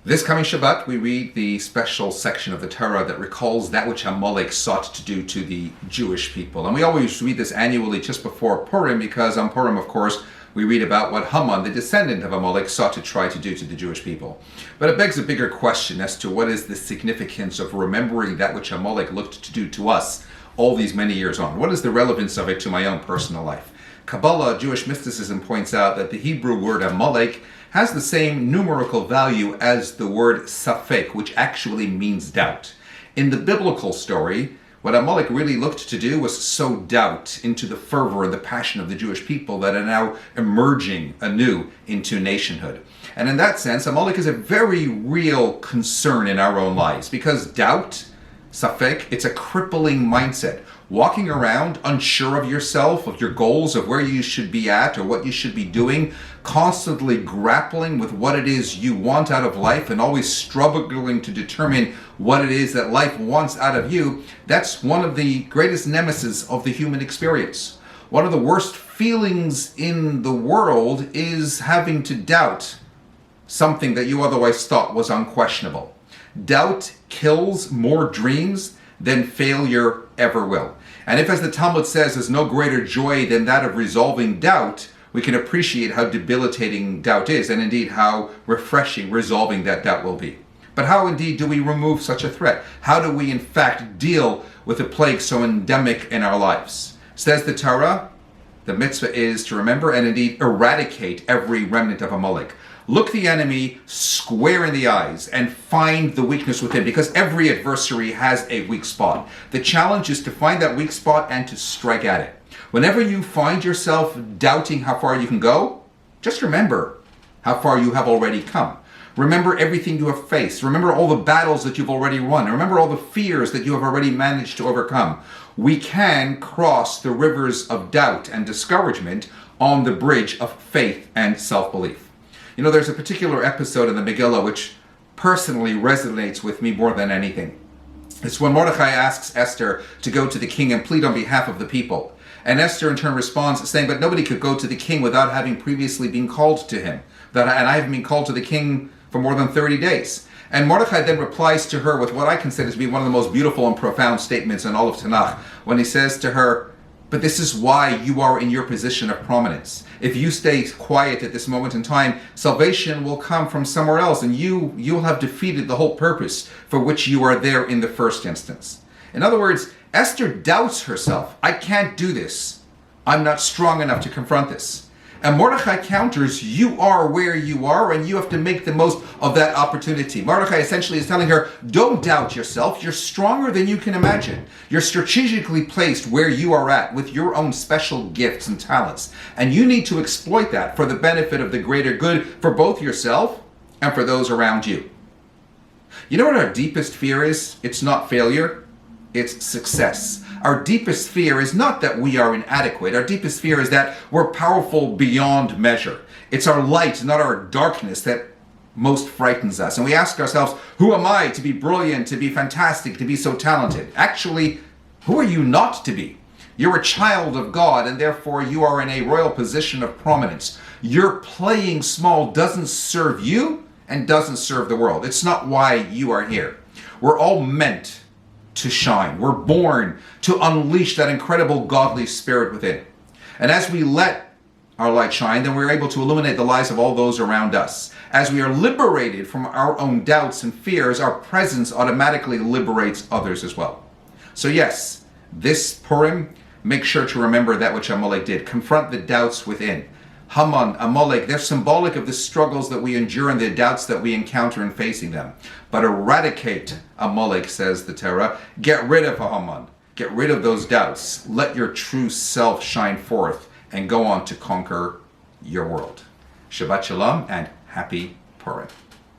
This coming Shabbat, we read the special section of the Torah that recalls that which Amalek sought to do to the Jewish people. And we always read this annually just before Purim, because on Purim, of course, we read about what Haman, the descendant of Amalek, sought to try to do to the Jewish people. But it begs a bigger question as to what is the significance of remembering that which Amalek looked to do to us all these many years on. What is the relevance of it to my own personal life? Kabbalah, Jewish mysticism, points out that the Hebrew word Amalek has the same numerical value as the word Safek, which actually means doubt. In the biblical story, what Amalek really looked to do was sow doubt into the fervor and the passion of the Jewish people that are now emerging anew into nationhood. And in that sense, Amalek is a very real concern in our own lives, because doubt, Safek, it's a crippling mindset. Walking around unsure of yourself, of your goals, of where you should be at or what you should be doing, constantly grappling with what it is you want out of life and always struggling to determine what it is that life wants out of you, that's one of the greatest nemesis of the human experience. One of the worst feelings in the world is having to doubt something that you otherwise thought was unquestionable. Doubt kills more dreams than failure ever will. And if, as the Talmud says, there's no greater joy than that of resolving doubt, we can appreciate how debilitating doubt is, and indeed how refreshing resolving that doubt will be. But how indeed do we remove such a threat? How do we in fact deal with a plague so endemic in our lives? Says the Torah, the mitzvah is to remember and indeed eradicate every remnant of Amalek. Look the enemy square in the eyes and find the weakness within, because every adversary has a weak spot. The challenge is to find that weak spot and to strike at it. Whenever you find yourself doubting how far you can go, just remember how far you have already come. Remember everything you have faced. Remember all the battles that you've already won. Remember all the fears that you have already managed to overcome. We can cross the rivers of doubt and discouragement on the bridge of faith and self-belief. You know, there's a particular episode in the Megillah which personally resonates with me more than anything. It's when Mordechai asks Esther to go to the king and plead on behalf of the people. And Esther in turn responds saying, but nobody could go to the king without having previously been called to him. And I haven't been called to the king for more than 30 days. And Mordechai then replies to her with what I consider to be one of the most beautiful and profound statements in all of Tanakh, when he says to her, but this is why you are in your position of prominence. If you stay quiet at this moment in time, salvation will come from somewhere else, and you'll have defeated the whole purpose for which you are there in the first instance. In other words, Esther doubts herself. I can't do this. I'm not strong enough to confront this. And Mordechai counters, you are where you are, and you have to make the most of that opportunity. Mordechai essentially is telling her, don't doubt yourself. You're stronger than you can imagine. You're strategically placed where you are at with your own special gifts and talents. And you need to exploit that for the benefit of the greater good for both yourself and for those around you. You know what our deepest fear is? It's not failure. It's success. Our deepest fear is not that we are inadequate. Our deepest fear is that we're powerful beyond measure. It's our light, not our darkness, that most frightens us. And we ask ourselves, who am I to be brilliant, to be fantastic, to be so talented? Actually, who are you not to be? You're a child of God, and therefore you are in a royal position of prominence. Your playing small doesn't serve you and doesn't serve the world. It's not why you are here. We're all meant to shine. We're born to unleash that incredible godly spirit within. And as we let our light shine, then we're able to illuminate the lives of all those around us. As we are liberated from our own doubts and fears, our presence automatically liberates others as well. So yes, this Purim, make sure to remember that which Amalek did. Confront the doubts within. Haman, Amalek, they're symbolic of the struggles that we endure and the doubts that we encounter in facing them. But eradicate Amalek, says the Torah. Get rid of Haman. Get rid of those doubts. Let your true self shine forth and go on to conquer your world. Shabbat Shalom and happy Purim.